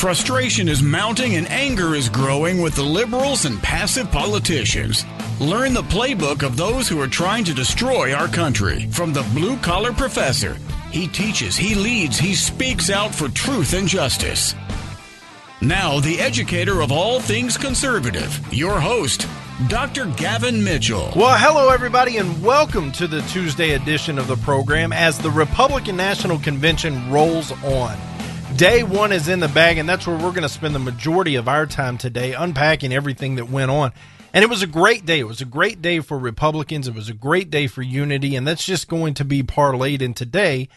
Frustration is mounting and anger is growing with the liberals and passive politicians. Learn the playbook of those who are trying to destroy our country. From the blue-collar professor, he teaches, he leads, he speaks out for truth and justice. Now, the educator of all things conservative, your host, Dr. Gavin Mitchell. Well, hello, everybody, and welcome to the Tuesday edition of the program as the Republican National Convention rolls on. Day one is in the bag, and that's where we're going to spend the majority of our time today unpacking everything that went on. And it was a great day. It was a great day for Republicans. It was a great day for unity, and that's just going to be parlayed in today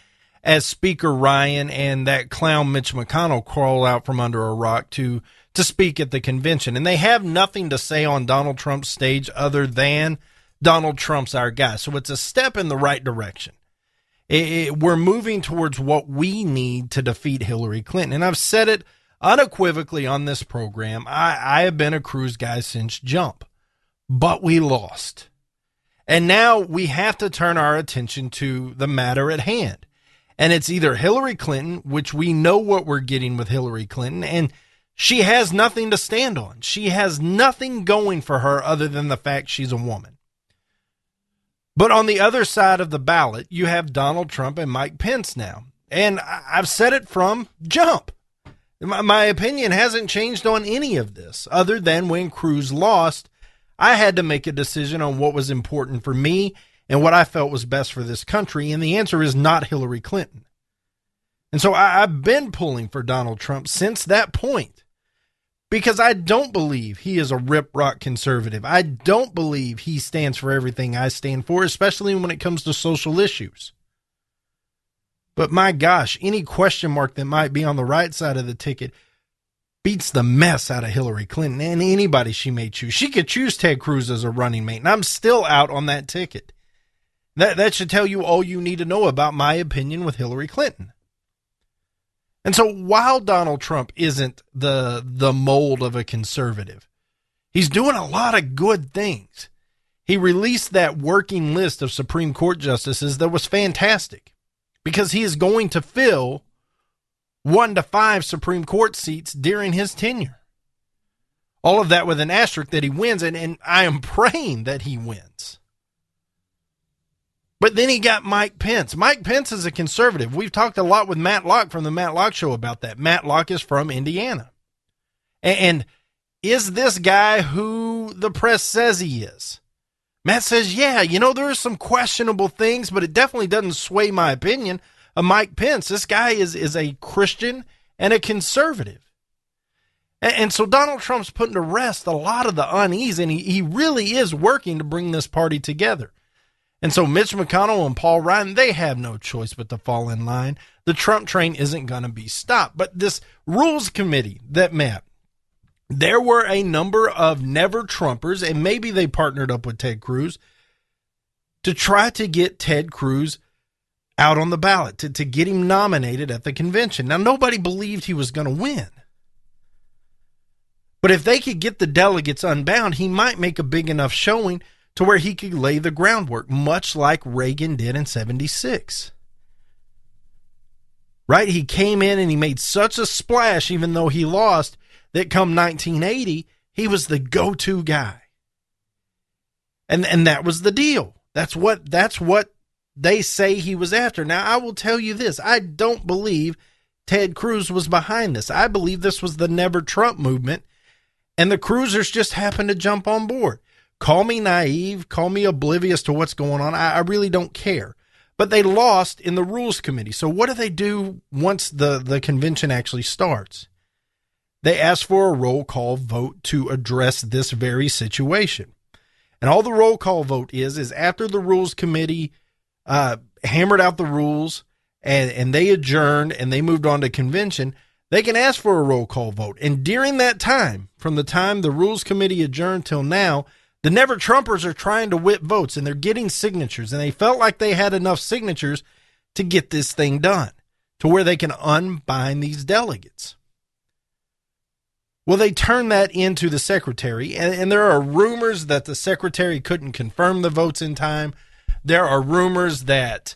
as Speaker Ryan and that clown Mitch McConnell crawl out from under a rock to speak at the convention. And they have nothing to say on Donald Trump's stage other than Donald Trump's our guy. So it's a step in the right direction. We're moving towards what we need to defeat Hillary Clinton. And I've said it unequivocally on this program. I have been a Cruz guy since jump, but we lost. And now we have to turn our attention to the matter at hand. And it's either Hillary Clinton, which we know what we're getting with Hillary Clinton, and she has nothing to stand on. She has nothing going for her other than the fact she's a woman. But on the other side of the ballot, you have Donald Trump and Mike Pence now. And I've said it from jump. My opinion hasn't changed on any of this, other than when Cruz lost, I had to make a decision on what was important for me and what I felt was best for this country. And the answer is not Hillary Clinton. And so I've been pulling for Donald Trump since that point. Because I don't believe he is a rip-rock conservative. I don't believe he stands for everything I stand for, especially when it comes to social issues. But my gosh, any question mark that might be on the right side of the ticket beats the mess out of Hillary Clinton and anybody she may choose. She could choose Ted Cruz as a running mate, and I'm still out on that ticket. That should tell you all you need to know about my opinion with Hillary Clinton. And so while Donald Trump isn't the mold of a conservative, he's doing a lot of good things. He released that working list of Supreme Court justices that was fantastic because he is going to fill 1 to 5 Supreme Court seats during his tenure. All of that with an asterisk that he wins, and I am praying that he wins. But then he got Mike Pence. Mike Pence is a conservative. We've talked a lot with Matt Locke from the Matt Locke Show about that. Matt Locke is from Indiana. And is this guy who the press says he is? Matt says, yeah, there are some questionable things, but it definitely doesn't sway my opinion of Mike Pence. This guy is a Christian and a conservative. And so Donald Trump's putting to rest a lot of the unease, and he really is working to bring this party together. And so Mitch McConnell and Paul Ryan, they have no choice but to fall in line. The Trump train isn't going to be stopped. But this rules committee that met, there were a number of never Trumpers, and maybe they partnered up with Ted Cruz to try to get Ted Cruz out on the ballot, to get him nominated at the convention. Now, nobody believed he was going to win. But if they could get the delegates unbound, he might make a big enough showing to where he could lay the groundwork, much like Reagan did in 76. Right? He came in and he made such a splash, even though he lost, that come 1980, he was the go-to guy. And that was the deal. That's what they say he was after. Now, I will tell you this. I don't believe Ted Cruz was behind this. I believe this was the Never Trump movement, and the Cruzers just happened to jump on board. Call me naive, call me oblivious to what's going on. I really don't care. But they lost in the Rules Committee. So what do they do once the convention actually starts? They ask for a roll call vote to address this very situation. And all the roll call vote is after the Rules Committee hammered out the rules and they adjourned and they moved on to convention, they can ask for a roll call vote. And during that time, from the time the Rules Committee adjourned till now, the Never Trumpers are trying to whip votes, and they're getting signatures, and they felt like they had enough signatures to get this thing done, to where they can unbind these delegates. Well, they turned that into the secretary, and there are rumors that the secretary couldn't confirm the votes in time. There are rumors that,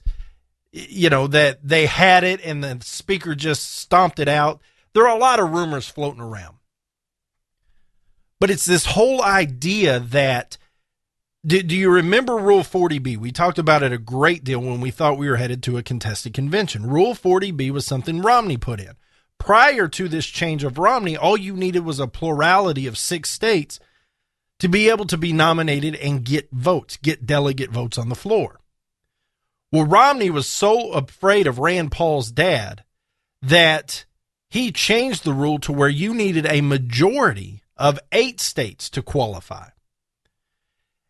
that they had it, and the speaker just stomped it out. There are a lot of rumors floating around. But it's this whole idea that, do you remember Rule 40B? We talked about it a great deal when we thought we were headed to a contested convention. Rule 40B was something Romney put in. Prior to this change of Romney, all you needed was a plurality of 6 states to be able to be nominated and get votes, get delegate votes on the floor. Well, Romney was so afraid of Rand Paul's dad that he changed the rule to where you needed a majority of 8 states to qualify.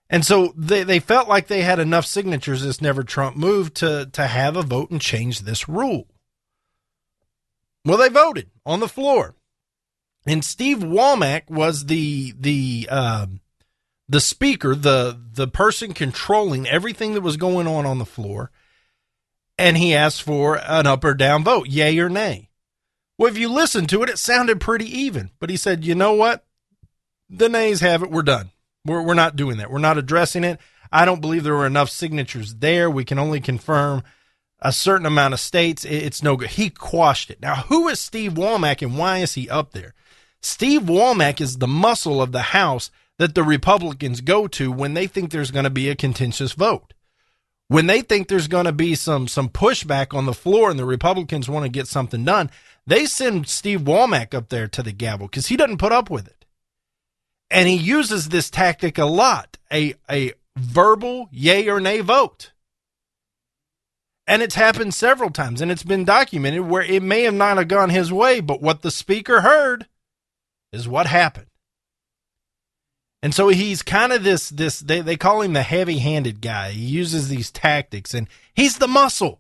And so they felt like they had enough signatures, this Never Trump move, to have a vote and change this rule. Well, they voted on the floor. And Steve Womack was the speaker, the person controlling everything that was going on the floor. And he asked for an up or down vote, yay or nay. Well, if you listen to it, it sounded pretty even. But he said, you know what? The nays have it. We're done. We're not doing that. We're not addressing it. I don't believe there were enough signatures there. We can only confirm a certain amount of states. It's no good. He quashed it. Now, who is Steve Womack and why is he up there? Steve Womack is the muscle of the House that the Republicans go to when they think there's going to be a contentious vote. When they think there's going to be some pushback on the floor and the Republicans want to get something done, they send Steve Womack up there to the gavel because he doesn't put up with it. And he uses this tactic a lot, a verbal yay or nay vote. And it's happened several times, and it's been documented where it may have not have gone his way, but what the speaker heard is what happened. And so he's kind of this they call him the heavy-handed guy. He uses these tactics, and he's the muscle.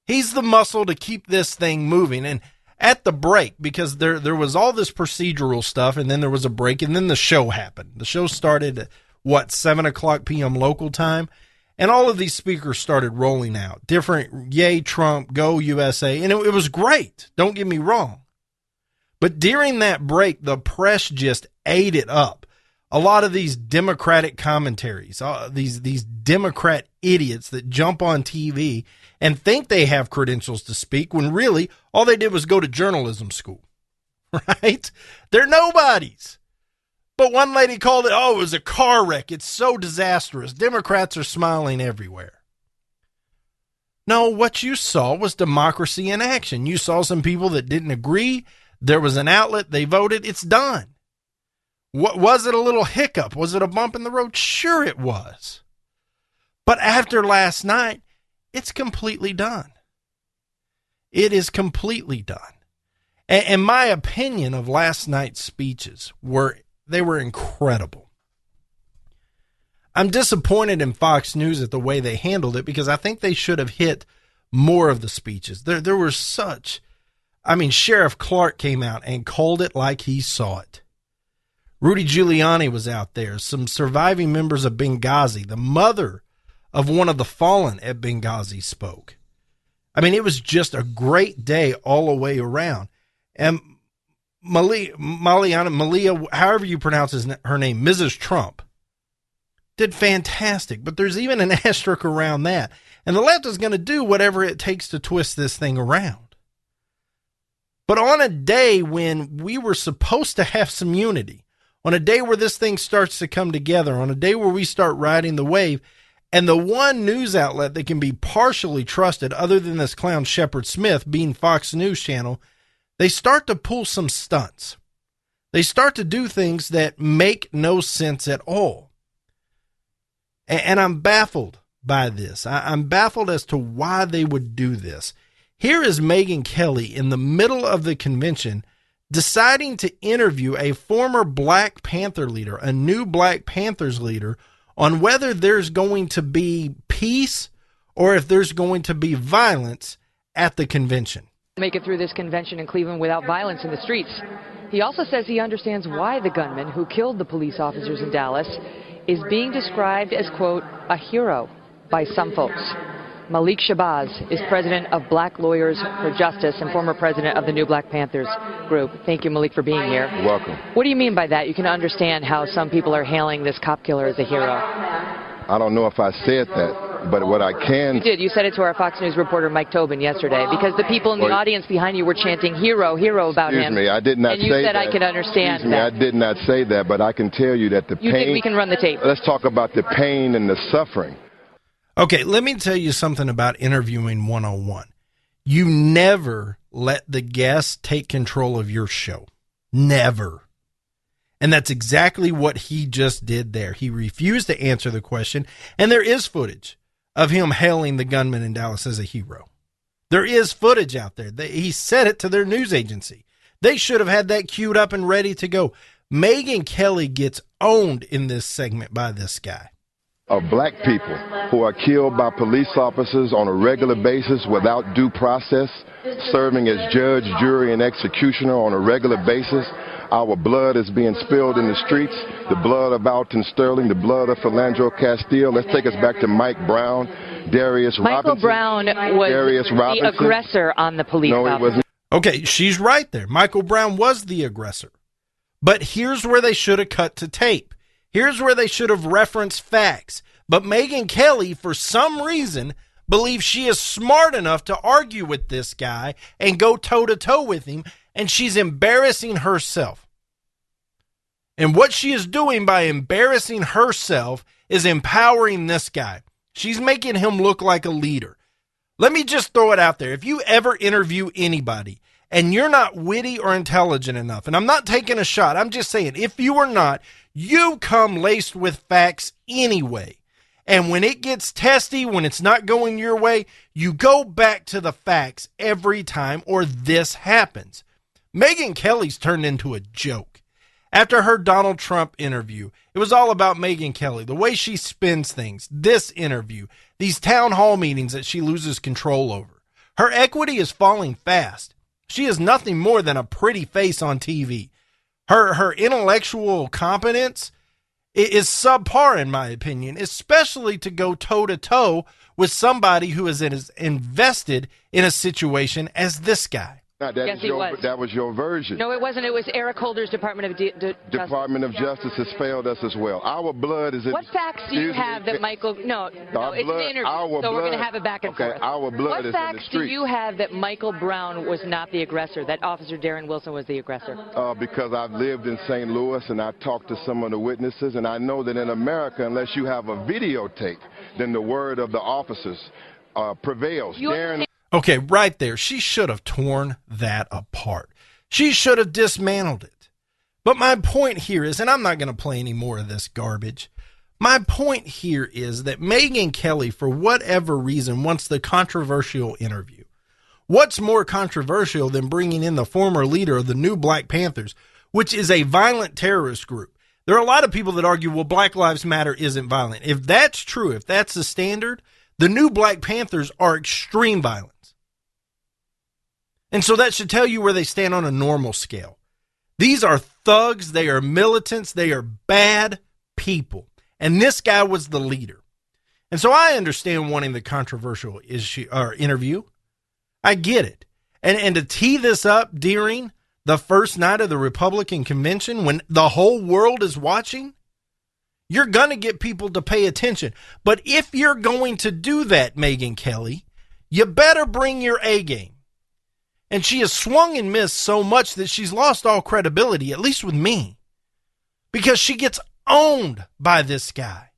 He's the muscle to keep this thing moving. And at the break, because there was all this procedural stuff, and then there was a break, and then the show happened. The show started at, 7 o'clock p.m. local time, and all of these speakers started rolling out. Different, yay, Trump, go USA, and it was great. Don't get me wrong. But during that break, the press just ate it up. A lot of these Democratic commentaries, these Democrat idiots that jump on TV and think they have credentials to speak when really all they did was go to journalism school, right? They're nobodies. But one lady called it, it was a car wreck. It's so disastrous. Democrats are smiling everywhere. No, what you saw was democracy in action. You saw some people that didn't agree. There was an outlet. They voted. It's done. What was it? A little hiccup? Was it a bump in the road? Sure it was. But after last night, it's completely done. It is completely done. And my opinion of last night's speeches were incredible. I'm disappointed in Fox News at the way they handled it because I think they should have hit more of the speeches. There were Sheriff Clark came out and called it like he saw it. Rudy Giuliani was out there. Some surviving members of Benghazi. The mother of one of the fallen at Benghazi spoke. It was just a great day all the way around. And Malia, however you pronounce her name, Mrs. Trump, did fantastic. But there's even an asterisk around that. And the left is going to do whatever it takes to twist this thing around. But on a day when we were supposed to have some unity, on a day where this thing starts to come together, on a day where we start riding the wave, and the one news outlet that can be partially trusted other than this clown Shepard Smith being Fox News Channel, they start to pull some stunts. They start to do things that make no sense at all. And I'm baffled by this. I'm baffled as to why they would do this. Here is Megyn Kelly in the middle of the convention deciding to interview a former Black Panther leader, a new Black Panthers leader, on whether there's going to be peace or if there's going to be violence at the convention. Make it through this convention in Cleveland without violence in the streets. He also says he understands why the gunman who killed the police officers in Dallas is being described as, quote, a hero by some folks. Malik Shabazz is president of Black Lawyers for Justice and former president of the New Black Panthers group. Thank you, Malik, for being here. You're welcome. What do you mean by that? You can understand how some people are hailing this cop killer as a hero. I don't know if I said that. But what I can... You did. You said it to our Fox News reporter, Mike Tobin, yesterday, because the people in the audience behind you were chanting, hero, hero about him. Excuse me, I did not say that. And you said I could understand Excuse me, I did not say that, but I can tell you that the pain... You did. We can run the tape. Let's talk about the pain and the suffering. Okay, let me tell you something about interviewing 101. You never let the guest take control of your show. Never. And that's exactly what he just did there. He refused to answer the question, and there is footage of him hailing the gunman in Dallas as a hero. There is footage out there. He said it to their news agency. They should have had that queued up and ready to go. Megyn Kelly gets owned in this segment by this guy. Of black people who are killed by police officers on a regular basis without due process, serving as judge, jury, and executioner on a regular basis. Our blood is being spilled in the streets, the blood of Alton Sterling, the blood of Philandro Castile. Let's take us back to Mike Brown, Darius Robinson. Michael Brown was the aggressor on the police officer. No, he wasn't. Okay, she's right there. Michael Brown was the aggressor. But here's where they should have cut to tape. Here's where they should have referenced facts. But Megyn Kelly, for some reason, believes she is smart enough to argue with this guy and go toe-to-toe with him, and she's embarrassing herself. And what she is doing by embarrassing herself is empowering this guy. She's making him look like a leader. Let me just throw it out there. If you ever interview anybody and you're not witty or intelligent enough, and I'm not taking a shot, I'm just saying, if you are not, you come laced with facts anyway. And when it gets testy, when it's not going your way, you go back to the facts every time, or this happens. Megyn Kelly's turned into a joke. After her Donald Trump interview, it was all about Megyn Kelly, the way she spins things, this interview, these town hall meetings that she loses control over. Her equity is falling fast. She is nothing more than a pretty face on TV. Her intellectual competence is subpar, in my opinion, especially to go toe-to-toe with somebody who is as invested in a situation as this guy. Yes, he was. That was your version. No, it wasn't. It was Eric Holder's Department of Justice. Department of Justice has failed us as well. Our blood is... What facts do you have that Michael... No, it's an interview, so we're going to have it back and forth. Okay, our blood is in the street. What facts do you have that Michael Brown was not the aggressor, that Officer Darren Wilson was the aggressor? Because I've lived in St. Louis, and I talked to some of the witnesses, and I know that in America, unless you have a videotape, then the word of the officers prevails. Okay, right there. She should have torn that apart. She should have dismantled it. But my point here is, and I'm not going to play any more of this garbage, my point here is that Megyn Kelly, for whatever reason, wants the controversial interview. What's more controversial than bringing in the former leader of the new Black Panthers, which is a violent terrorist group? There are a lot of people that argue, well, Black Lives Matter isn't violent. If that's true, if that's the standard, the new Black Panthers are extreme violence. And so that should tell you where they stand on a normal scale. These are thugs. They are militants. They are bad people. And this guy was the leader. And so I understand wanting the controversial issue or interview. I get it. And to tee this up during the first night of the Republican convention when the whole world is watching, you're going to get people to pay attention. But if you're going to do that, Megyn Kelly, you better bring your A game. And she has swung and missed so much that she's lost all credibility, at least with me, because she gets owned by this guy.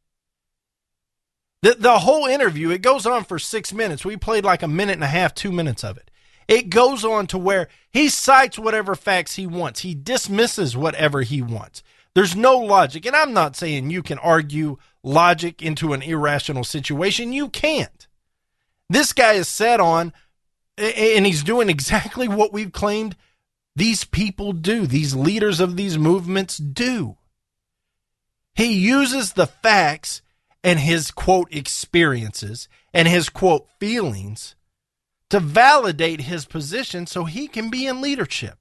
The whole interview, it goes on for 6 minutes. We played like a minute and a half, 2 minutes of it. It goes on to where he cites whatever facts he wants. He dismisses whatever he wants. There's no logic. And I'm not saying you can argue logic into an irrational situation. You can't. This guy is set on, and he's doing exactly what we've claimed these people do, these leaders of these movements do. He uses the facts and his, quote, experiences and his, quote, feelings to validate his position so he can be in leadership,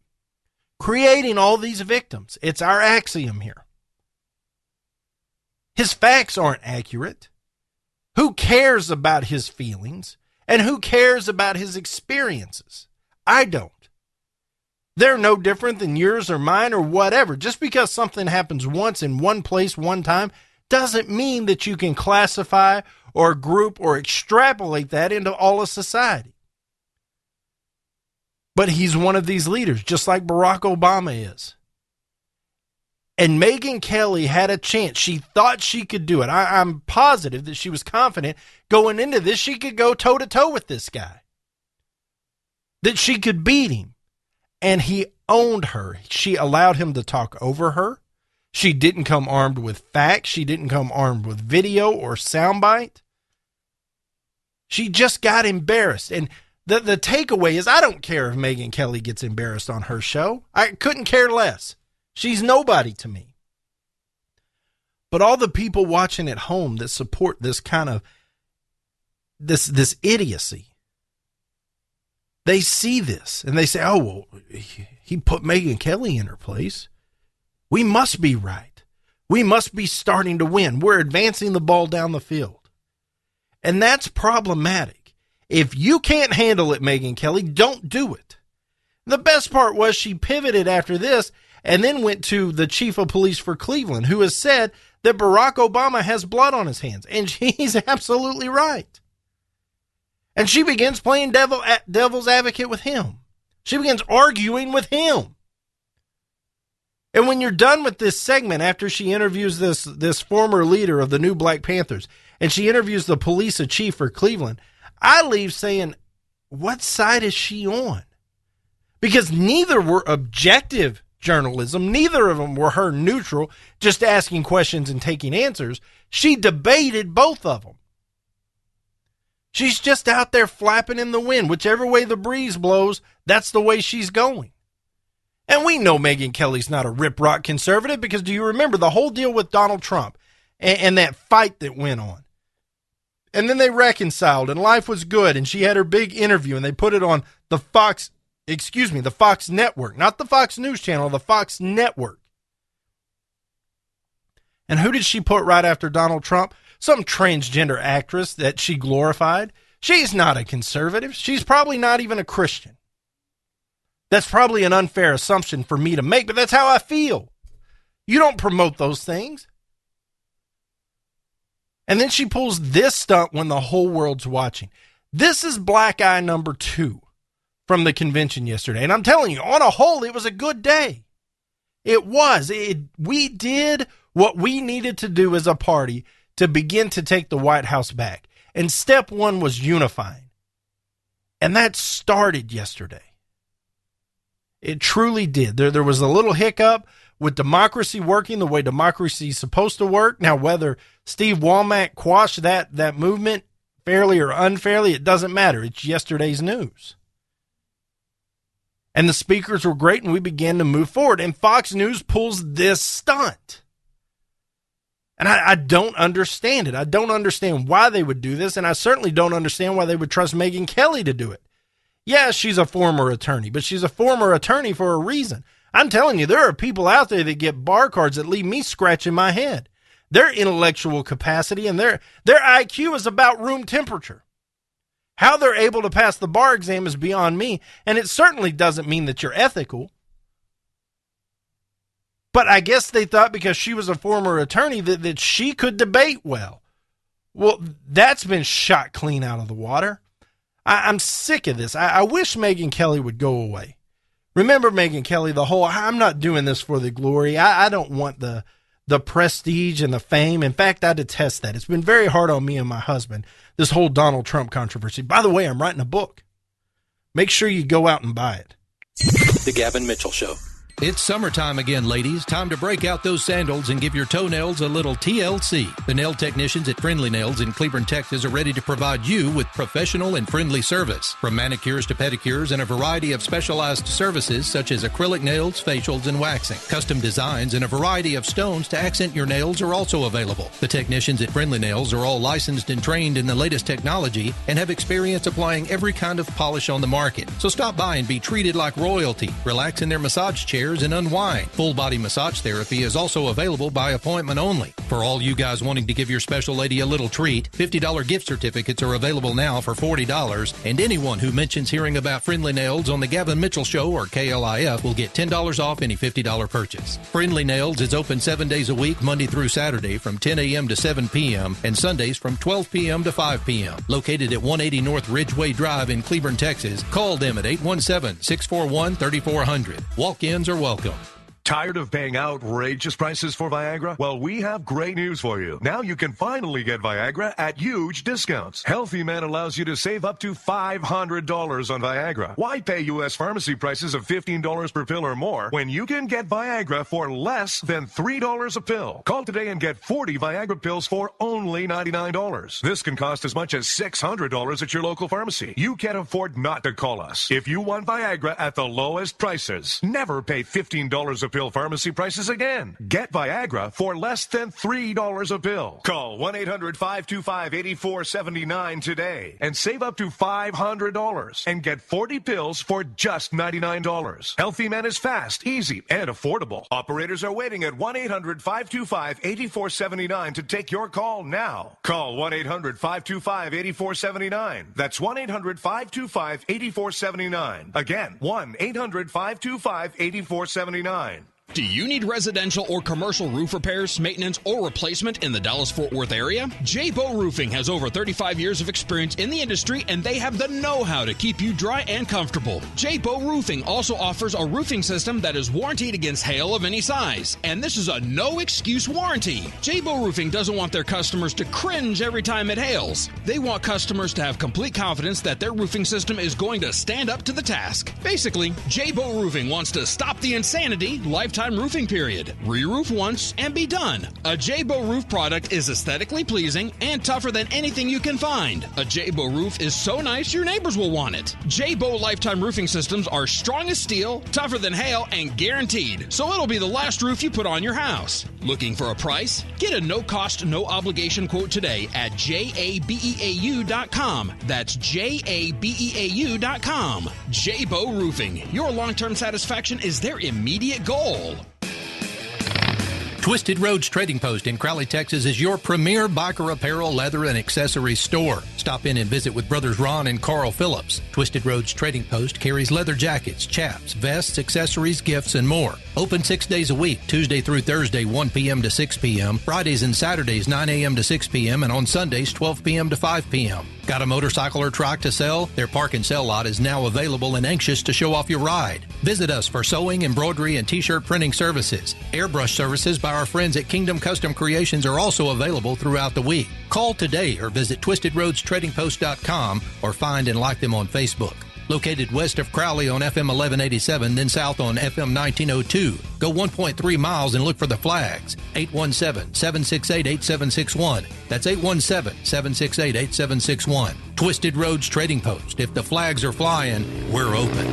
creating all these victims. It's our axiom here. His facts aren't accurate. Who cares about his feelings? And who cares about his experiences? I don't. They're no different than yours or mine or whatever. Just because something happens once in one place, one time, doesn't mean that you can classify or a group or extrapolate that into all of society. But he's one of these leaders, just like Barack Obama is. And Megyn Kelly had a chance. She thought she could do it. I'm positive that she was confident going into this. She could go toe-to-toe with this guy. That she could beat him. And he owned her. She allowed him to talk over her. She didn't come armed with facts. She didn't come armed with video or soundbite. She just got embarrassed. And the takeaway is, I don't care if Megyn Kelly gets embarrassed on her show. I couldn't care less. She's nobody to me. But all the people watching at home that support this kind of, this idiocy, they see this and they say, oh, well, he put Megyn Kelly in her place. We must be right. We must be starting to win. We're advancing the ball down the field. And that's problematic. If you can't handle it, Megyn Kelly, don't do it. The best part was she pivoted after this and then went to the chief of police for Cleveland, who has said that Barack Obama has blood on his hands. And she's absolutely right. And she begins playing devil's advocate with him. She begins arguing with him. And when you're done with this segment, after she interviews this former leader of the new Black Panthers, and she interviews the police chief for Cleveland, I leave saying, what side is she on? Because neither were objective journalism. Neither of them were her neutral, just asking questions and taking answers. She debated both of them. She's just out there flapping in the wind. Whichever way the breeze blows, that's the way she's going. And we know Megyn Kelly's not a rip-rock conservative, because do you remember the whole deal with Donald Trump and that fight that went on? And then they reconciled and life was good, and she had her big interview and they put it on the Fox network, not the Fox News channel, the Fox network. And who did she put right after Donald Trump? Some transgender actress that she glorified. She's not a conservative. She's probably not even a Christian. That's probably an unfair assumption for me to make, but that's how I feel. You don't promote those things. And then she pulls this stunt when the whole world's watching. This is black eye number 2 from the convention yesterday. And I'm telling you, on a whole, it was a good day. It was. We did what we needed to do as a party to begin to take the White House back. And step 1 was unifying. And that started yesterday. It truly did. There was a little hiccup with democracy working the way democracy is supposed to work. Now, whether Steve Womack quashed that movement fairly or unfairly, it doesn't matter. It's yesterday's news. And the speakers were great, and we began to move forward. And Fox News pulls this stunt. And I don't understand it. I don't understand why they would do this, and I certainly don't understand why they would trust Megyn Kelly to do it. Yeah, she's a former attorney, but she's a former attorney for a reason. I'm telling you, there are people out there that get bar cards that leave me scratching my head. Their intellectual capacity and their IQ is about room temperature. How they're able to pass the bar exam is beyond me, and it certainly doesn't mean that you're ethical. But I guess they thought because she was a former attorney that she could debate well. Well, that's been shot clean out of the water. I'm sick of this. I wish Megyn Kelly would go away. Remember Megyn Kelly, the whole, I'm not doing this for the glory. I don't want the prestige and the fame. In fact, I detest that. It's been very hard on me and my husband, this whole Donald Trump controversy. By the way, I'm writing a book. Make sure you go out and buy it. The Gavin Mitchell Show. It's summertime again, ladies. Time to break out those sandals and give your toenails a little TLC. The nail technicians at Friendly Nails in Cleburne, Texas are ready to provide you with professional and friendly service. From manicures to pedicures and a variety of specialized services such as acrylic nails, facials, and waxing. Custom designs and a variety of stones to accent your nails are also available. The technicians at Friendly Nails are all licensed and trained in the latest technology and have experience applying every kind of polish on the market. So stop by and be treated like royalty. Relax in their massage chair chairs and unwind. Full body massage therapy is also available by appointment only. For all you guys wanting to give your special lady a little treat, $50 gift certificates are available now for $40, and anyone who mentions hearing about Friendly Nails on the Gavin Mitchell Show or KLIF will get $10 off any $50 purchase. Friendly Nails is open 7 days a week, Monday through Saturday from 10 a.m. to 7 p.m. and Sundays from 12 p.m. to 5 p.m. Located at 180 North Ridgeway Drive in Cleburne, Texas. Call them at 817-641-3400. Walk-ins are welcome. Tired of paying outrageous prices for Viagra? Well, we have great news for you. Now you can finally get Viagra at huge discounts. Healthy Man allows you to save up to $500 on Viagra. Why pay U.S. pharmacy prices of $15 per pill or more when you can get Viagra for less than $3 a pill? Call today and get 40 Viagra pills for only $99. This can cost as much as $600 at your local pharmacy. You can't afford not to call us. If you want Viagra at the lowest prices, never pay $15 a pill pharmacy prices again. Get Viagra for less than $3 a pill. Call 1-800-525-8479 today and save up to $500 and get 40 pills for just $99. Healthy Man is fast, easy, and affordable. Operators are waiting at 1-800-525-8479 to take your call now. Call 1-800-525-8479. That's 1-800-525-8479. Again, 1-800-525-8479. Do you need residential or commercial roof repairs, maintenance, or replacement in the Dallas-Fort Worth area? J-Bow Roofing has over 35 years of experience in the industry, and they have the know-how to keep you dry and comfortable. J-Bow Roofing also offers a roofing system that is warranted against hail of any size, and this is a no-excuse warranty. J-Bow Roofing doesn't want their customers to cringe every time it hails. They want customers to have complete confidence that their roofing system is going to stand up to the task. Basically, J-Bow Roofing wants to stop the insanity, lifetime roofing period. Re-roof once and be done. A J-Bow roof product is aesthetically pleasing and tougher than anything you can find. A J-Bow roof is so nice your neighbors will want it. J-Bow lifetime roofing systems are strong as steel, tougher than hail, and guaranteed. So it'll be the last roof you put on your house. Looking for a price? Get a no-cost, no-obligation quote today at jabeau.com. That's jabeau.com. J-Bow Roofing. Your long-term satisfaction is their immediate goal. Twisted Roads Trading Post in Crowley, Texas is your premier biker apparel, leather, and accessories store. Stop in and visit with brothers Ron and Carl Phillips. Twisted Roads Trading Post carries leather jackets, chaps, vests, accessories, gifts, and more. Open 6 days a week, Tuesday through Thursday, 1 p.m. to 6 p.m., Fridays and Saturdays, 9 a.m. to 6 p.m., and on Sundays, 12 p.m. to 5 p.m. Got a motorcycle or trike to sell? Their park and sell lot is now available and anxious to show off your ride. Visit us for sewing, embroidery, and t-shirt printing services. Airbrush services by our friends at Kingdom Custom Creations are also available throughout the week. Call today or visit twistedroadstradingpost.com or find and like them on Facebook. Located west of Crowley on FM 1187, then south on FM 1902. Go 1.3 miles and look for the flags. 817-768-8761. That's 817-768-8761. Twisted Roads Trading Post. If the flags are flying, we're open.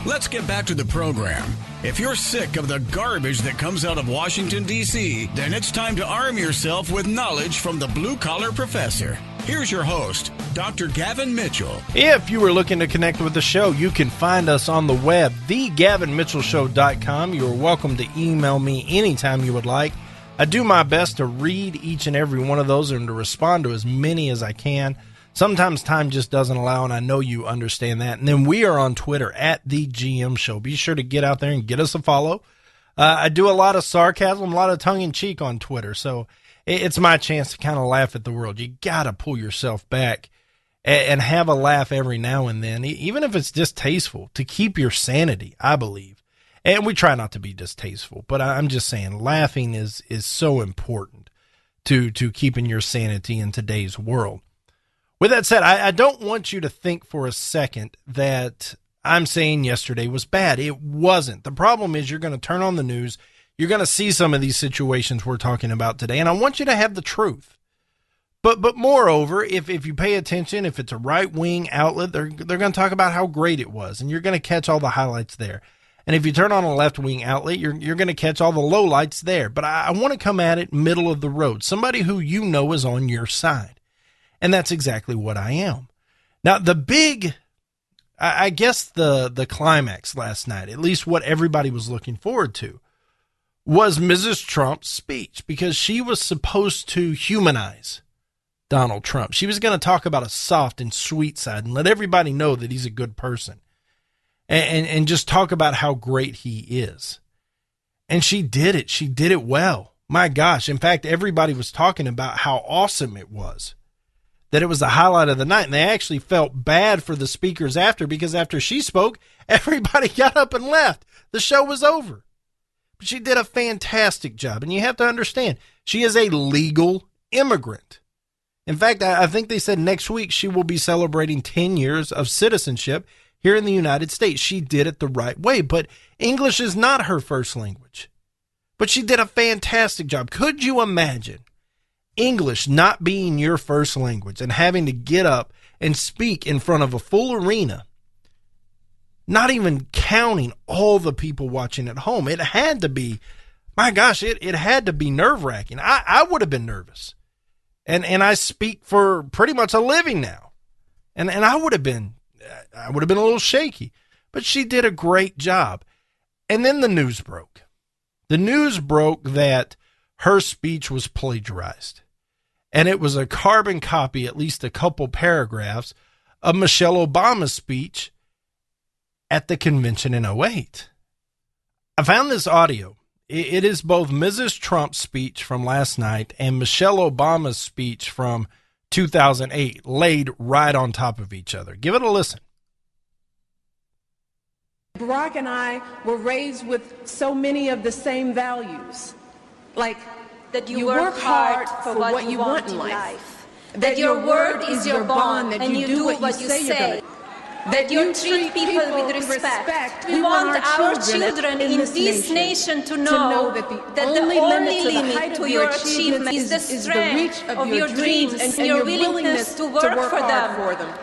Let's get back to the program. If you're sick of the garbage that comes out of Washington, D.C., then it's time to arm yourself with knowledge from the Blue Collar Professor. Here's your host, Dr. Gavin Mitchell. If you were looking to connect with the show, you can find us on the web, thegavinmitchellshow.com. You're welcome to email me anytime you would like. I do my best to read each and every one of those and to respond to as many as I can. Sometimes time just doesn't allow, and I know you understand that. And then we are on Twitter at The GM Show. Be sure to get out there and get us a follow. I do a lot of sarcasm, a lot of tongue-in-cheek on Twitter, so it's my chance to kind of laugh at the world. You got to pull yourself back and have a laugh every now and then, even if it's distasteful, to keep your sanity, I believe. And we try not to be distasteful, but I'm just saying laughing is so important to keeping your sanity in today's world. With that said, I don't want you to think for a second that I'm saying yesterday was bad. It wasn't. The problem is you're going to turn on the news. You're going to see some of these situations we're talking about today, and I want you to have the truth. But moreover, if you pay attention, if it's a right-wing outlet, they're going to talk about how great it was, and you're going to catch all the highlights there. And if you turn on a left-wing outlet, you're going to catch all the lowlights there. But I want to come at it middle of the road, somebody who you know is on your side. And that's exactly what I am. Now, the big, I guess the climax last night, at least what everybody was looking forward to, was Mrs. Trump's speech, because she was supposed to humanize Donald Trump. She was going to talk about a soft and sweet side and let everybody know that he's a good person, and just talk about how great he is. And she did it. She did it well. My gosh. In fact, everybody was talking about how awesome it was, that it was the highlight of the night. And they actually felt bad for the speakers after, because after she spoke, everybody got up and left. The show was over. But she did a fantastic job. And you have to understand, she is a legal immigrant. In fact, I think they said next week she will be celebrating 10 years of citizenship here in the United States. She did it the right way, but English is not her first language. But she did a fantastic job. Could you imagine English not being your first language and having to get up and speak in front of a full arena, not even counting all the people watching at home? It had to be, my gosh, it had to be nerve-wracking. I would have been nervous. And I speak for pretty much a living now. And I would have been a little shaky. But she did a great job. And then the news broke. The news broke that her speech was plagiarized. And it was a carbon copy, at least a couple paragraphs, of Michelle Obama's speech at the convention in 2008. I found this audio. It is both Mrs. Trump's speech from last night and Michelle Obama's speech from 2008 laid right on top of each other. Give it a listen. Barack and I were raised with so many of the same values, like that you work hard for what you want in life, that your word is your bond, and you do what you say, that you treat people with respect. We want our children in this nation to know that the only limit to your achievement is the strength of your dreams and your willingness to work for them.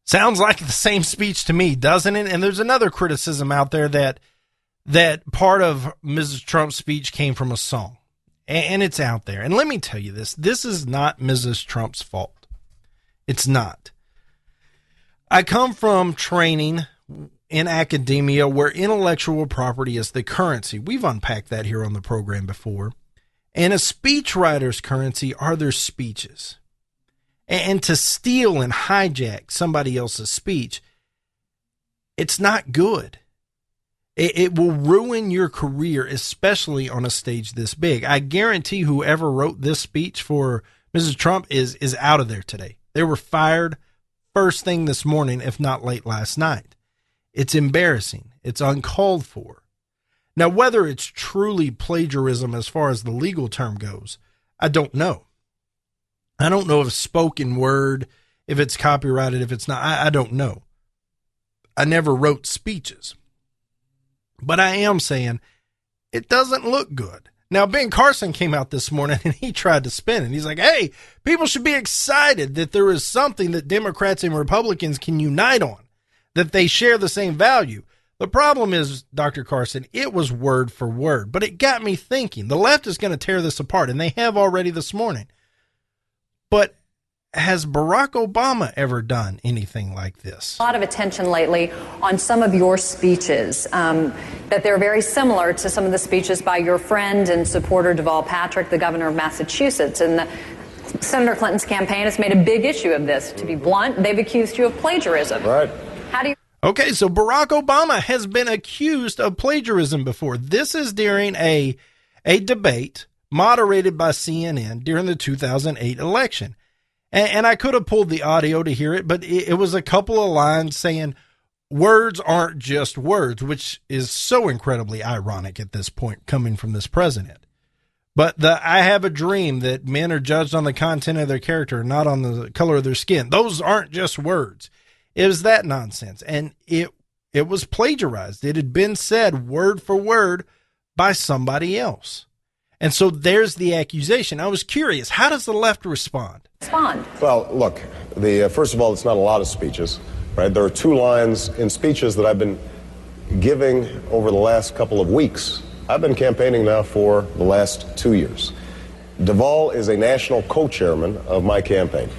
Sounds like the same speech to me, doesn't it? And there's another criticism out there that part of Mrs. Trump's speech came from a song. And it's out there. And let me tell you this. This is not Mrs. Trump's fault. It's not. I come from training in academia where intellectual property is the currency. We've unpacked that here on the program before. And a speechwriter's currency are their speeches. And to steal and hijack somebody else's speech, it's not good. It will ruin your career, especially on a stage this big. I guarantee whoever wrote this speech for Mrs. Trump is out of there today. They were fired first thing this morning, if not late last night. It's embarrassing. It's uncalled for. Now, whether it's truly plagiarism as far as the legal term goes, I don't know. I don't know if spoken word, if it's copyrighted, if it's not. I don't know. I never wrote speeches. But I am saying it doesn't look good. Now, Ben Carson came out this morning and he tried to spin it. He's like, hey, people should be excited that there is something that Democrats and Republicans can unite on, that they share the same value. The problem is, Dr. Carson, it was word for word. But it got me thinking. The left is going to tear this apart, and they have already this morning. But has Barack Obama ever done anything like this? A lot of attention lately on some of your speeches, that they're very similar to some of the speeches by your friend and supporter Deval Patrick, the governor of Massachusetts. And Senator Clinton's campaign has made a big issue of this. To be blunt, they've accused you of plagiarism. Right. How do you... Okay, so Barack Obama has been accused of plagiarism before. This is during a debate moderated by CNN during the 2008 election. And I could have pulled the audio to hear it, but it was a couple of lines saying words aren't just words, which is so incredibly ironic at this point coming from this president. But I have a dream that men are judged on the content of their character, not on the color of their skin. Those aren't just words. It was that nonsense. And it was plagiarized. It had been said word for word by somebody else. And so there's the accusation. I was curious, how does the left respond? Well, look, first of all, it's not a lot of speeches, right? There are two lines in speeches that I've been giving over the last couple of weeks. I've been campaigning now for the last 2 years. Deval is a national co-chairman of my campaign.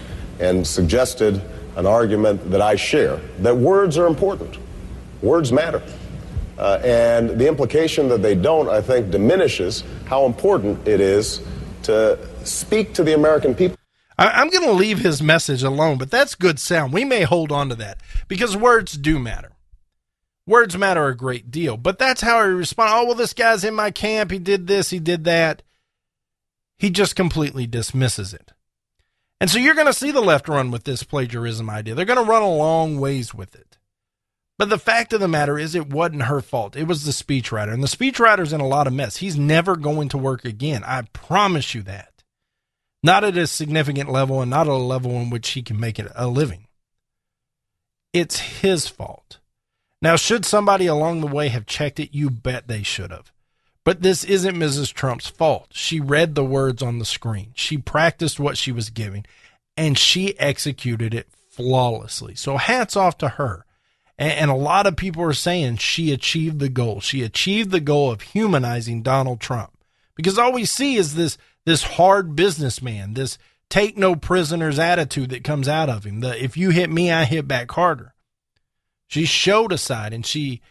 and suggested an argument that I share, that words are important. Words matter. And the implication that they don't, I think, diminishes how important it is to speak to the American people. I'm going to leave his message alone, but that's good sound. We may hold on to that because words do matter. Words matter a great deal, but that's how he responds. Oh, well, this guy's in my camp. He did this. He did that. He just completely dismisses it. And so you're going to see the left run with this plagiarism idea. They're going to run a long ways with it. But the fact of the matter is it wasn't her fault. It was the speechwriter. And the speechwriter's in a lot of mess. He's never going to work again. I promise you that. Not at a significant level and not at a level in which he can make it a living. It's his fault. Now, should somebody along the way have checked it? You bet they should have. But this isn't Mrs. Trump's fault. She read the words on the screen. She practiced what she was giving, and she executed it flawlessly. So hats off to her. And a lot of people are saying she achieved the goal. She achieved the goal of humanizing Donald Trump. Because all we see is this hard businessman, this take no prisoners attitude that comes out of him. The if you hit me, I hit back harder. She showed a side, and she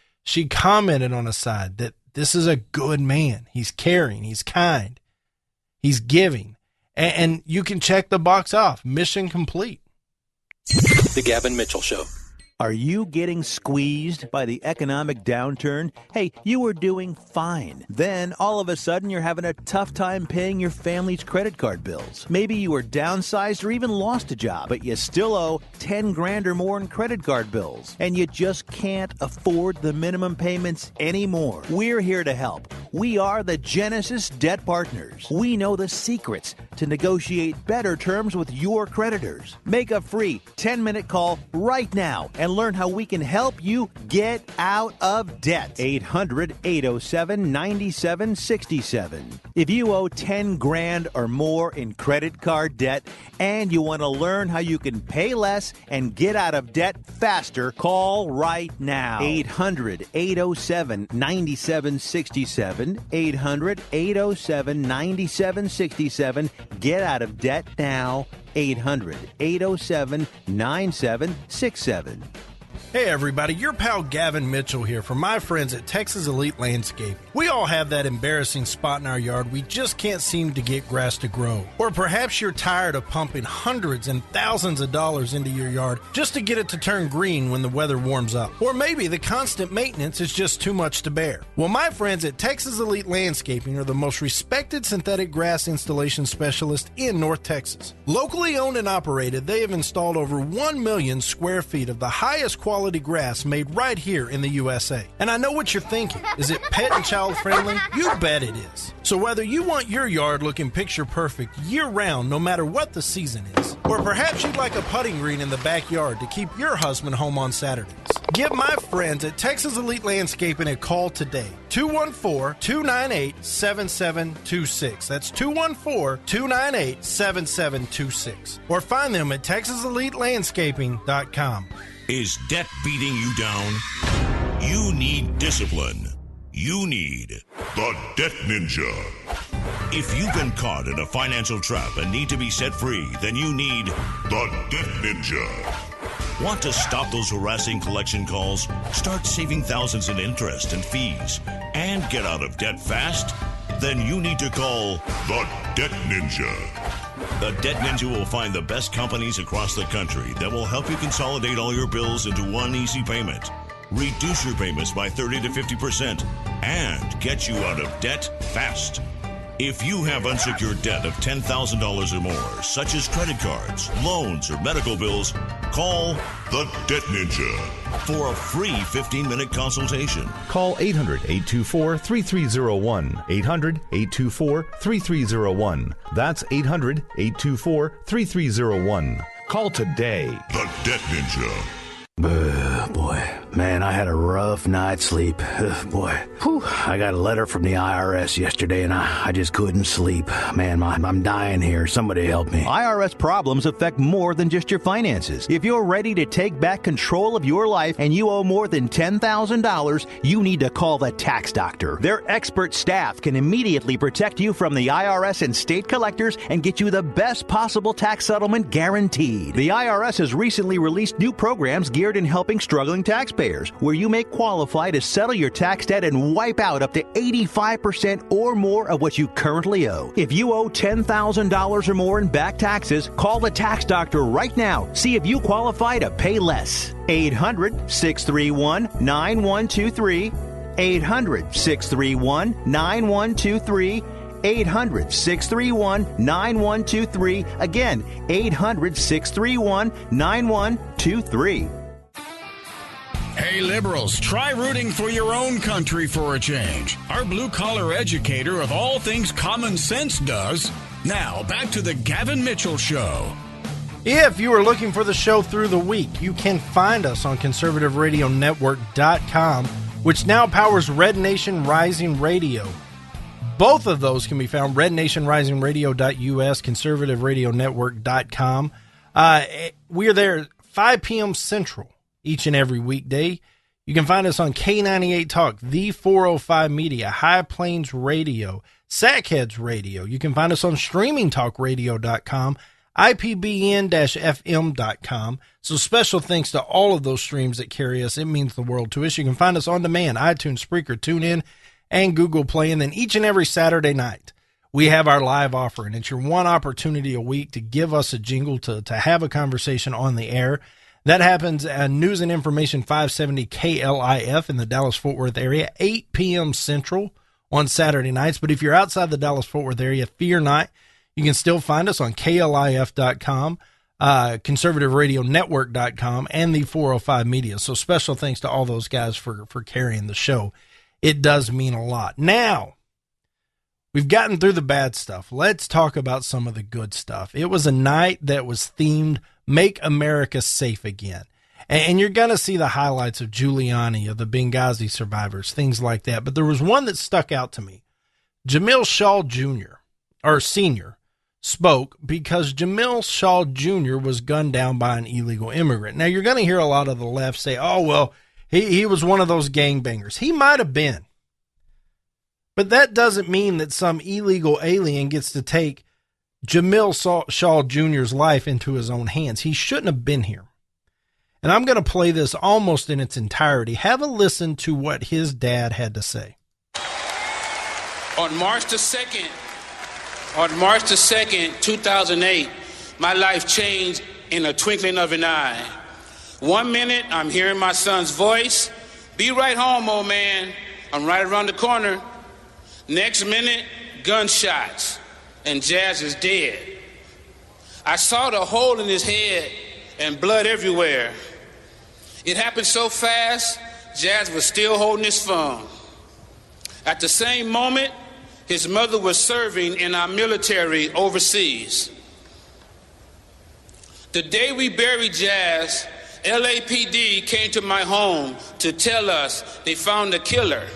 commented on a side that this is a good man. He's caring. He's kind. He's giving. And you can check the box off. Mission complete. The Gavin Mitchell Show. Are you getting squeezed by the economic downturn? Hey, you were doing fine. Then, all of a sudden, you're having a tough time paying your family's credit card bills. Maybe you were downsized or even lost a job, but you still owe 10 grand or more in credit card bills. And you just can't afford the minimum payments anymore. We're here to help. We are the Genesis Debt Partners. We know the secrets to negotiate better terms with your creditors. Make a free 10-minute call right now and learn how we can help you get out of debt. 800-807-9767. If you owe 10 grand or more in credit card debt and you want to learn how you can pay less and get out of debt faster, call right now. 800-807-9767. 800-807-9767. Get out of debt now. 800-807-9767. Hey everybody, your pal Gavin Mitchell here from my friends at Texas Elite Landscape. We all have that embarrassing spot in our yard we just can't seem to get grass to grow. Or perhaps you're tired of pumping hundreds and thousands of dollars into your yard just to get it to turn green when the weather warms up. Or maybe the constant maintenance is just too much to bear. Well, my friends at Texas Elite Landscaping are the most respected synthetic grass installation specialist in North Texas. Locally owned and operated, they have installed over 1 million square feet of the highest quality grass made right here in the USA. And I know what you're thinking. Is it pet and child friendly? You bet it is. So whether you want your yard looking picture perfect year round, no matter what the season is, or perhaps you'd like a putting green in the backyard to keep your husband home on Saturdays, give my friends at Texas Elite Landscaping a call today. 214-298-7726. That's 214-298-7726. Or find them at TexasEliteLandscaping.com. Is debt beating you down? You need discipline. You need the Debt Ninja. If you've been caught in a financial trap and need to be set free, then you need the Debt Ninja. Want to stop those harassing collection calls, start saving thousands in interest and fees, and get out of debt fast? Then you need to call the Debt Ninja. The Debt Ninja will find the best companies across the country that will help you consolidate all your bills into one easy payment, reduce your payments by 30 to 50%, and get you out of debt fast. If you have unsecured debt of $10,000 or more, such as credit cards, loans, or medical bills, call the Debt Ninja for a free 15-minute consultation. Call 800-824-3301. 800-824-3301. That's 800-824-3301. Call today. The Debt Ninja. Boy. Man, I had a rough night's sleep. Ugh, boy. Whew. I got a letter from the IRS yesterday, and I just couldn't sleep. Man, I'm dying here. Somebody help me. IRS problems affect more than just your finances. If you're ready to take back control of your life and you owe more than $10,000, you need to call the tax doctor. Their expert staff can immediately protect you from the IRS and state collectors and get you the best possible tax settlement guaranteed. The IRS has recently released new programs geared in helping struggling taxpayers, where you may qualify to settle your tax debt and wipe out up to 85% or more of what you currently owe. If you owe $10,000 or more in back taxes, call the tax doctor right now. See if you qualify to pay less. 800-631-9123. 800-631-9123. 800-631-9123. Again, 800-631-9123. Hey, liberals, try rooting for your own country for a change. Our blue-collar educator of all things common sense does. Now, back to the Gavin Mitchell Show. If you are looking for the show through the week, you can find us on conservativeradionetwork.com, which now powers Red Nation Rising Radio. Both of those can be found, rednationrisingradio.us, conservativeradionetwork.com. We are there 5 p.m. Central each and every weekday. You can find us on K98 Talk, The 405 Media, High Plains Radio, Sackheads Radio. You can find us on streamingtalkradio.com, IPBN-FM.com. So special thanks to all of those streams that carry us. It means the world to us. You can find us on demand, iTunes, Spreaker, TuneIn, and Google Play. And then each and every Saturday night, we have our live offering. It's your one opportunity a week to give us a jingle, to have a conversation on the air. That happens at News and Information 570 KLIF in the Dallas-Fort Worth area, 8 p.m. Central on Saturday nights. But if you're outside the Dallas-Fort Worth area, fear not. You can still find us on KLIF.com, conservativeradionetwork.com, and the 405 Media. So special thanks to all those guys for carrying the show. It does mean a lot. Now, we've gotten through the bad stuff. Let's talk about some of the good stuff. It was a night that was themed Make America Safe Again. And you're going to see the highlights of Giuliani, of the Benghazi survivors, things like that. But there was one that stuck out to me. Jamil Shaw Jr., or Sr., spoke because Jamil Shaw Jr. was gunned down by an illegal immigrant. Now, you're going to hear a lot of the left say, oh, well, he was one of those gangbangers. He might have been. But that doesn't mean that some illegal alien gets to take Jamil Shaw Jr.'s life into his own hands. He shouldn't have been here. And I'm going to play this almost in its entirety. Have a listen to what his dad had to say. On March the 2nd, 2008, my life changed in a twinkling of an eye. 1 minute, I'm hearing my son's voice. Be right home, old man. I'm right around the corner. Next minute, gunshots, and Jazz is dead. I saw the hole in his head and blood everywhere. It happened so fast, Jazz was still holding his phone. At the same moment, his mother was serving in our military overseas. The day we buried Jazz, LAPD came to my home to tell us they found the killer.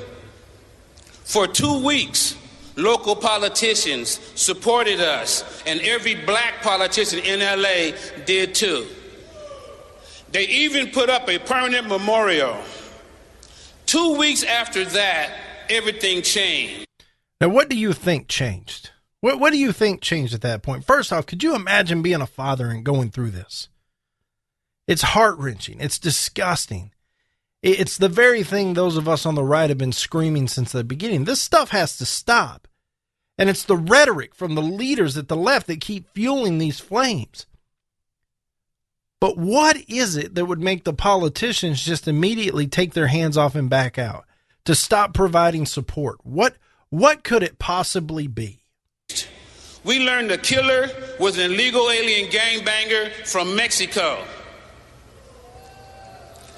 For 2 weeks, local politicians supported us, and every black politician in LA did too. They even put up a permanent memorial. 2 weeks after that, everything changed. Now, what do you think changed? What do you think changed at that point? First off, could you imagine being a father and going through this? It's heart-wrenching. It's disgusting. It's the very thing those of us on the right have been screaming since the beginning. This stuff has to stop. And it's the rhetoric from the leaders at the left that keep fueling these flames. But what is it that would make the politicians just immediately take their hands off and back out, to stop providing support? What could it possibly be? We learned the killer was an illegal alien gangbanger from Mexico.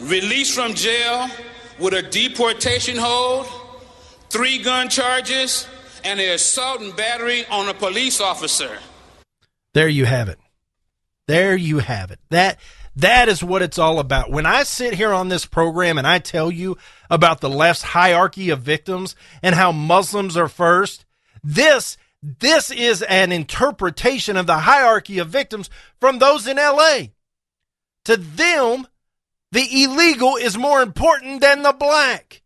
Released from jail with a deportation hold, 3 gun charges, and an assault and battery on a police officer. There you have it. There you have it. That is what it's all about. When I sit here on this program and I tell you about the left's hierarchy of victims and how Muslims are first, this is an interpretation of the hierarchy of victims from those in L.A. To them, the illegal is more important than the black.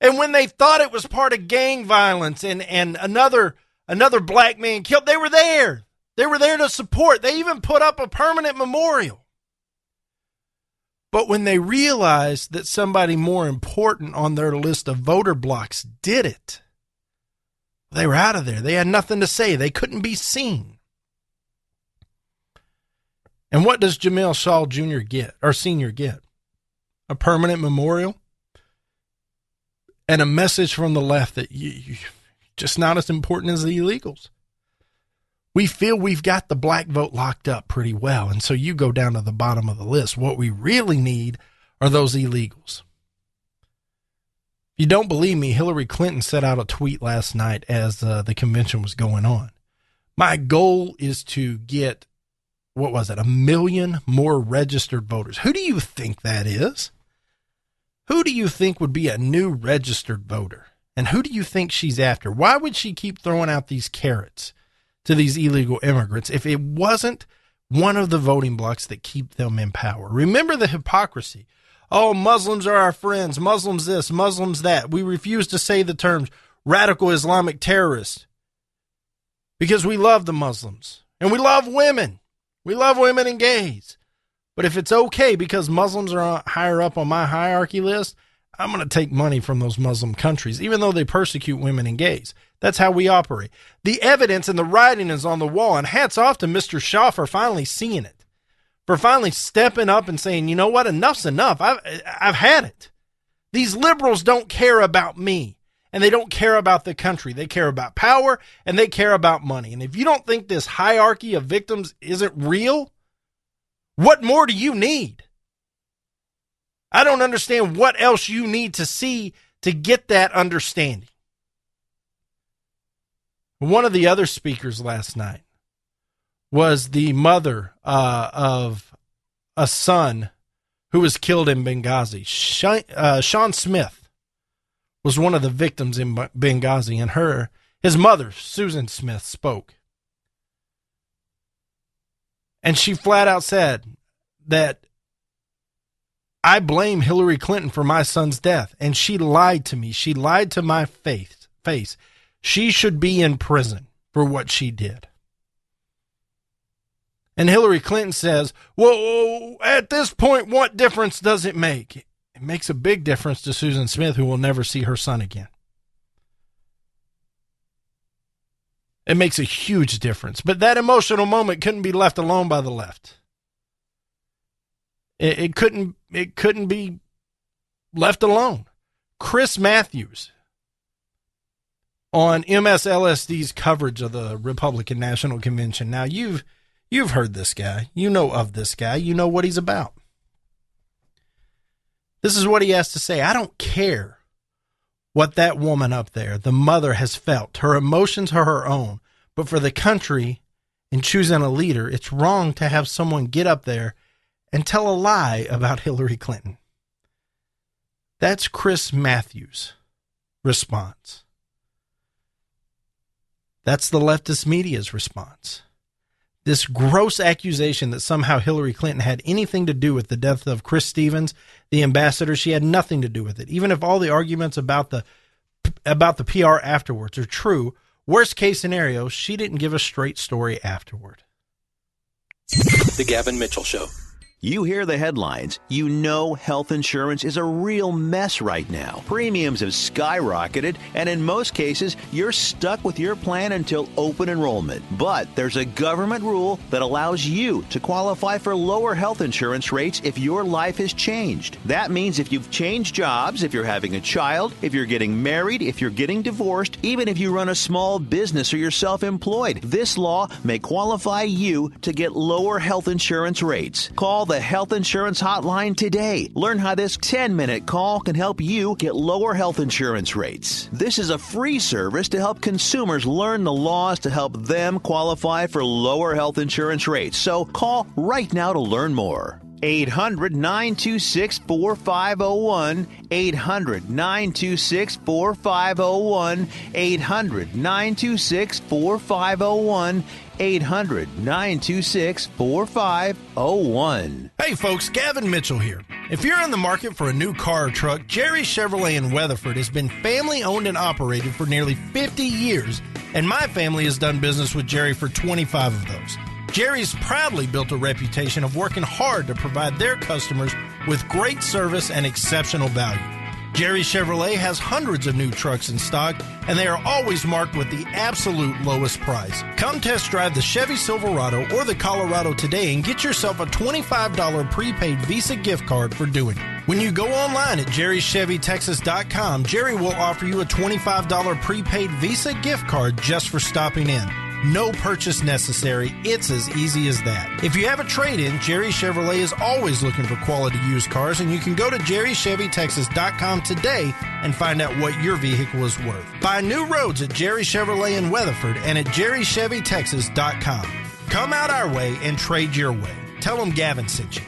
And when they thought it was part of gang violence and another black man killed, they were there. They were there to support. They even put up a permanent memorial. But when they realized that somebody more important on their list of voter blocks did it, they were out of there. They had nothing to say. They couldn't be seen. And what does Jamil Shaw Jr. get, or Sr. get? A permanent memorial and a message from the left that you just not as important as the illegals. We feel we've got the black vote locked up pretty well, and so you go down to the bottom of the list. What we really need are those illegals. If you don't believe me, Hillary Clinton set out a tweet last night as the convention was going on. My goal is to get, 1 million more registered voters. Who do you think that is? Who do you think would be a new registered voter? And who do you think she's after? Why would she keep throwing out these carrots to these illegal immigrants if it wasn't one of the voting blocks that keep them in power? Remember the hypocrisy. Oh, Muslims are our friends. Muslims this, Muslims that. We refuse to say the terms radical Islamic terrorists because we love the Muslims and we love women. We love women and gays. But if it's okay because Muslims are higher up on my hierarchy list, I'm going to take money from those Muslim countries, even though they persecute women and gays. That's how we operate. The evidence and the writing is on the wall, and hats off to Mr. Shaw for finally seeing it, for finally stepping up and saying, you know what, enough's enough. I've had it. These liberals don't care about me, and they don't care about the country. They care about power, and they care about money. And if you don't think this hierarchy of victims isn't real, what more do you need? I don't understand what else you need to see to get that understanding. One of the other speakers last night was the mother of a son who was killed in Benghazi. Sean Smith was one of the victims in Benghazi, and his mother, Susan Smith, spoke. And she flat out said that I blame Hillary Clinton for my son's death, and she lied to me. She lied to my face. She should be in prison for what she did. And Hillary Clinton says, well, at this point, what difference does it make? It makes a big difference to Susan Smith, who will never see her son again. It makes a huge difference. But that emotional moment couldn't be left alone by the left. It couldn't be left alone. Chris Matthews on MSLSD's coverage of the Republican National Convention. Now, you've heard this guy. You know of this guy. You know what he's about. This is what he has to say. I don't care what that woman up there, the mother, has felt. Her emotions are her own. But for the country, in choosing a leader, it's wrong to have someone get up there and tell a lie about Hillary Clinton. That's Chris Matthews' response. That's the leftist media's response. This gross accusation that somehow Hillary Clinton had anything to do with the death of Chris Stevens, the ambassador, she had nothing to do with it. Even if all the arguments about the PR afterwards are true, worst case scenario, she didn't give a straight story afterward. The Gavin Mitchell Show. You hear the headlines. You know health insurance is a real mess right now. Premiums have skyrocketed, and in most cases, you're stuck with your plan until open enrollment. But there's a government rule that allows you to qualify for lower health insurance rates if your life has changed. That means if you've changed jobs, if you're having a child, if you're getting married, if you're getting divorced, even if you run a small business or you're self-employed, this law may qualify you to get lower health insurance rates. Call the the health insurance hotline today. Learn how this 10-minute call can help you get lower health insurance rates. This is a free service to help consumers learn the laws to help them qualify for lower health insurance rates. So call right now to learn more. 800-926-4501, 800-926-4501, 800-926-4501, 800-926-4501. Hey folks, Gavin Mitchell here. If you're in the market for a new car or truck, Jerry Chevrolet in Weatherford has been family owned and operated for nearly 50 years, and my family has done business with Jerry for 25 of those. Jerry's proudly built a reputation of working hard to provide their customers with great service and exceptional value. Jerry Chevrolet has hundreds of new trucks in stock, and they are always marked with the absolute lowest price. Come test drive the Chevy Silverado or the Colorado today and get yourself a $25 prepaid Visa gift card for doing it. When you go online at jerrychevytexas.com, Jerry will offer you a $25 prepaid Visa gift card just for stopping in. No purchase necessary. It's as easy as that. If you have a trade-in, Jerry Chevrolet is always looking for quality used cars, and you can go to jerrychevytexas.com today and find out what your vehicle is worth. Buy new roads at Jerry Chevrolet in Weatherford and at jerrychevytexas.com. Come out our way and trade your way. Tell them Gavin sent you.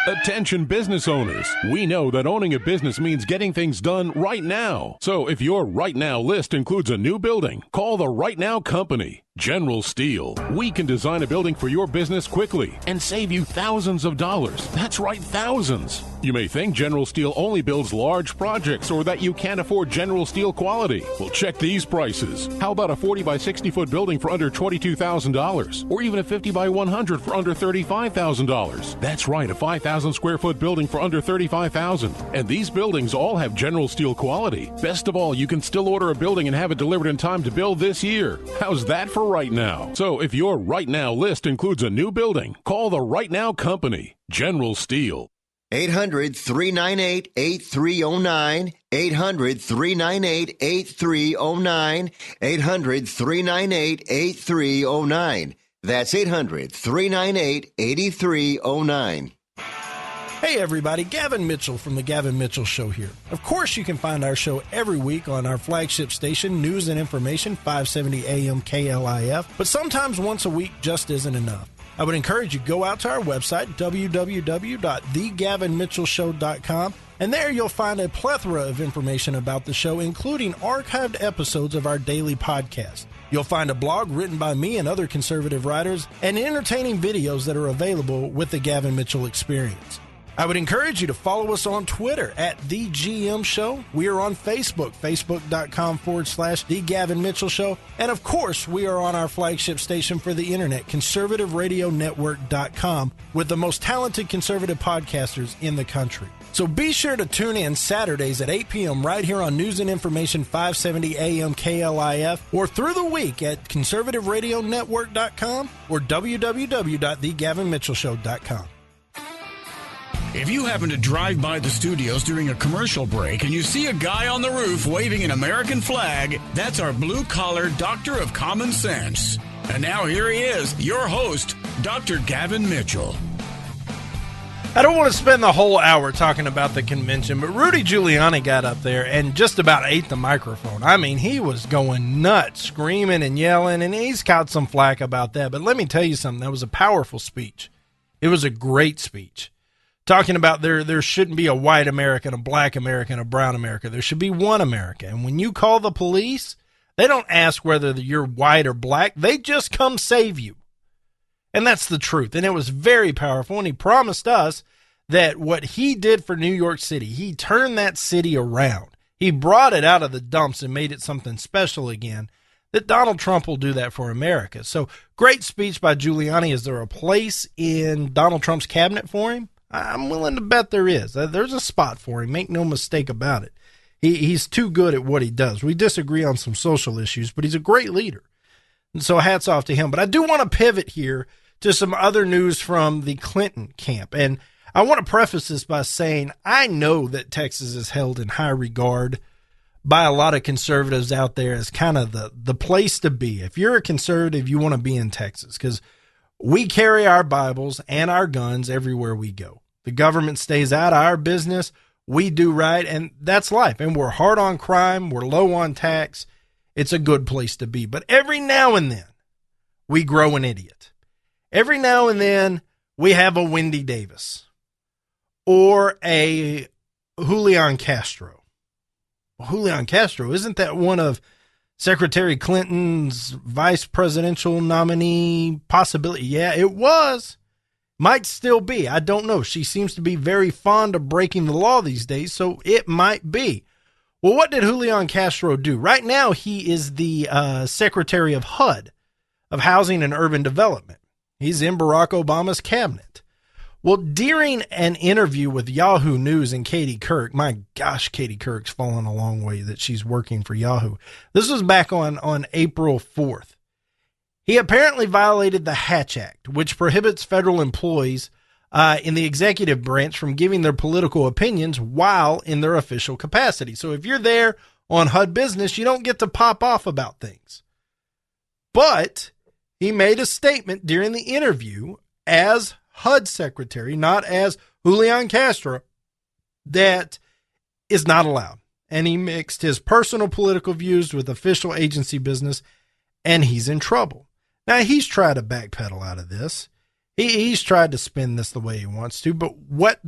Attention business owners. We know that owning a business means getting things done right now. So if your right now list includes a new building, call the Right Now Company. General Steel. We can design a building for your business quickly and save you thousands of dollars. That's right, thousands. You may think General Steel only builds large projects or that you can't afford General Steel quality. Well, check these prices. How about a 40 by 60 foot building for under $22,000? Or even a 50 by 100 for under $35,000? That's right, a 5,000 square foot building for under $35,000. And these buildings all have General Steel quality. Best of all, you can still order a building and have it delivered in time to build this year. How's that for right now? So if your right now list includes a new building, call the Right Now Company, General Steel. 800-398-8309, 800-398-8309, 800-398-8309. That's 800-398-8309. Hey everybody, Gavin Mitchell from The Gavin Mitchell Show here. Of course you can find our show every week on our flagship station, News and Information, 570 AM KLIF, but sometimes once a week just isn't enough. I would encourage you to go out to our website, www.thegavinmitchellshow.com, and there you'll find a plethora of information about the show, including archived episodes of our daily podcast. You'll find a blog written by me and other conservative writers, and entertaining videos that are available with the Gavin Mitchell Experience. I would encourage you to follow us on Twitter at The GM Show. We are on Facebook, facebook.com/The Gavin Mitchell Show. And of course, we are on our flagship station for the internet, conservativeradionetwork.com, with the most talented conservative podcasters in the country. So be sure to tune in Saturdays at 8 p.m. right here on News and Information 570 AM KLIF, or through the week at conservativeradionetwork.com or www.thegavinmitchellshow.com. If you happen to drive by the studios during a commercial break and you see a guy on the roof waving an American flag, that's our blue-collar doctor of common sense. And now here he is, your host, Dr. Gavin Mitchell. I don't want to spend the whole hour talking about the convention, but Rudy Giuliani got up there and just about ate the microphone. I mean, he was going nuts, screaming and yelling, and he's caught some flack about that. But let me tell you something, that was a powerful speech. It was a great speech. Talking about there shouldn't be a white America, a black America, and a brown America. There should be one America. And when you call the police, they don't ask whether you're white or black. They just come save you. And that's the truth. And it was very powerful. And he promised us that what he did for New York City, he turned that city around. He brought it out of the dumps and made it something special again, that Donald Trump will do that for America. So great speech by Giuliani. Is there a place in Donald Trump's cabinet for him? I'm willing to bet there is. There's a spot for him. Make no mistake about it. He's too good at what he does. We disagree on some social issues, but he's a great leader. And so hats off to him. But I do want to pivot here to some other news from the Clinton camp. And I want to preface this by saying I know that Texas is held in high regard by a lot of conservatives out there as kind of the place to be. If you're a conservative, you want to be in Texas because We carry our Bibles and our guns everywhere we go. The government stays out of our business. We do right, and that's life. And we're hard on crime. We're low on tax. It's a good place to be. But every now and then, we grow an idiot. Every now and then, we have a Wendy Davis or a Julian Castro. Well, Julian Castro, isn't that one of Secretary Clinton's vice presidential nominee possibility? Yeah, it was. Might still be. I don't know. She seems to be very fond of breaking the law these days, so it might be. Well, what did Julian Castro do? Right now, he is the Secretary of HUD, of Housing and Urban Development. He's in Barack Obama's cabinet. Well, during an interview with Yahoo News and Katie Couric, my gosh, Katie Couric's fallen a long way that she's working for Yahoo. This was back on April 4th. He apparently violated the Hatch Act, which prohibits federal employees in the executive branch from giving their political opinions while in their official capacity. So if you're there on HUD business, you don't get to pop off about things. But he made a statement during the interview as HUD secretary, not as Julian Castro, that is not allowed. And he mixed his personal political views with official agency business, and he's in trouble. Now, he's tried to backpedal out of this. He's tried to spin this the way he wants to, but what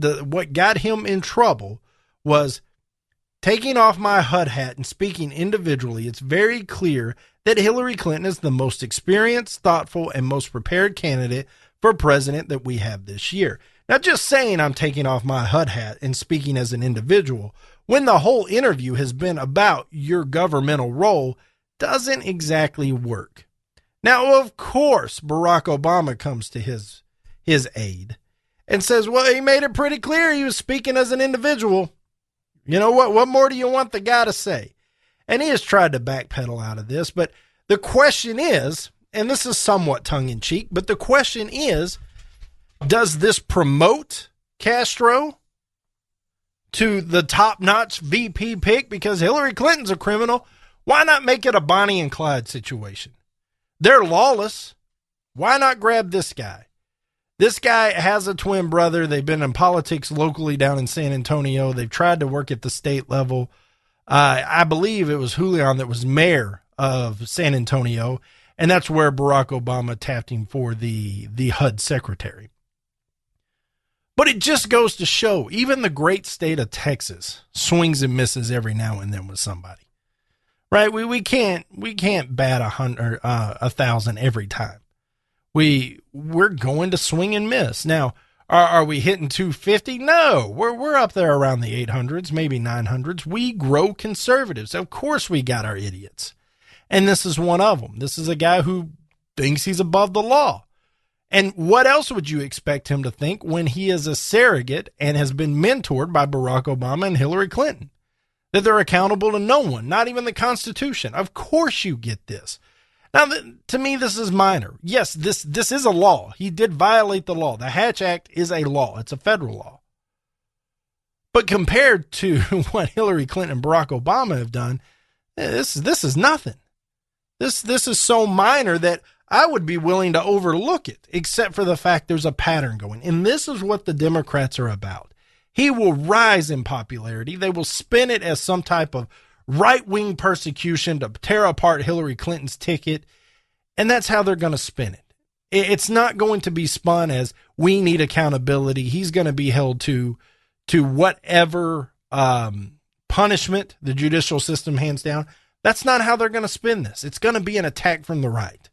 got him in trouble was taking off my HUD hat and speaking individually. It's very clear that Hillary Clinton is the most experienced, thoughtful, and most prepared candidate for president that we have this year. Now, just saying I'm taking off my HUD hat and speaking as an individual when the whole interview has been about your governmental role doesn't exactly work. Now, of course, Barack Obama comes to his aid and says, well, he made it pretty clear he was speaking as an individual. You know what? What more do you want the guy to say? And he has tried to backpedal out of this, but the question is, and this is somewhat tongue-in-cheek, but the question is, does this promote Castro to the top-notch VP pick? Because Hillary Clinton's a criminal. Why not make it a Bonnie and Clyde situation? They're lawless. Why not grab this guy? This guy has a twin brother. They've been in politics locally down in San Antonio. They've tried to work at the state level. I believe it was Julian that was mayor of San Antonio, and that's where Barack Obama tapped him for the HUD secretary. But it just goes to show, even the great state of Texas swings and misses every now and then with somebody, right? We can't bat 1,000 every time. We're going to swing and miss. Now, are we hitting 250? No, we're up there around the 800s, maybe 900s. We grow conservatives. Of course, we got our idiots. And this is one of them. This is a guy who thinks he's above the law. And what else would you expect him to think when he is a surrogate and has been mentored by Barack Obama and Hillary Clinton? That they're accountable to no one, not even the Constitution. Of course you get this. Now, to me, this is minor. Yes, this is a law. He did violate the law. The Hatch Act is a law. It's a federal law. But compared to what Hillary Clinton and Barack Obama have done, this is nothing. This is so minor that I would be willing to overlook it, except for the fact there's a pattern going. And this is what the Democrats are about. He will rise in popularity. They will spin it as some type of right-wing persecution to tear apart Hillary Clinton's ticket. And that's how they're going to spin it. It's not going to be spun as we need accountability. He's going to be held to whatever punishment the judicial system hands down. That's not how they're going to spin this. It's going to be an attack from the right.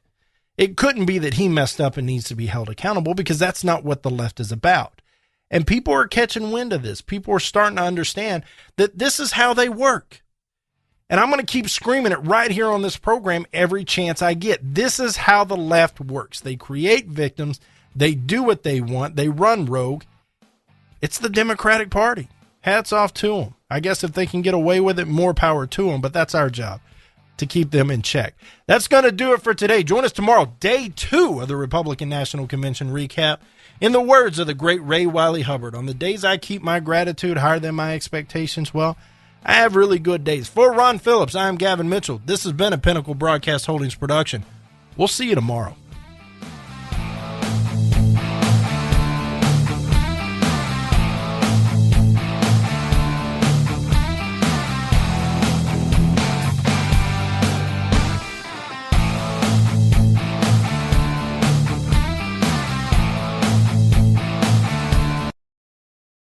It couldn't be that he messed up and needs to be held accountable, because that's not what the left is about. And people are catching wind of this. People are starting to understand that this is how they work. And I'm going to keep screaming it right here on this program every chance I get. This is how the left works. They create victims. They do what they want. They run rogue. It's the Democratic Party. Hats off to them. I guess if they can get away with it, more power to them. But that's our job, to keep them in check. That's going to do it for today. Join us tomorrow, day 2 of the Republican National Convention recap. In the words of the great Ray Wiley Hubbard, on the days I keep my gratitude higher than my expectations, well, I have really good days. For Ron Phillips, I'm Gavin Mitchell. This has been a Pinnacle Broadcast Holdings production. We'll see you tomorrow.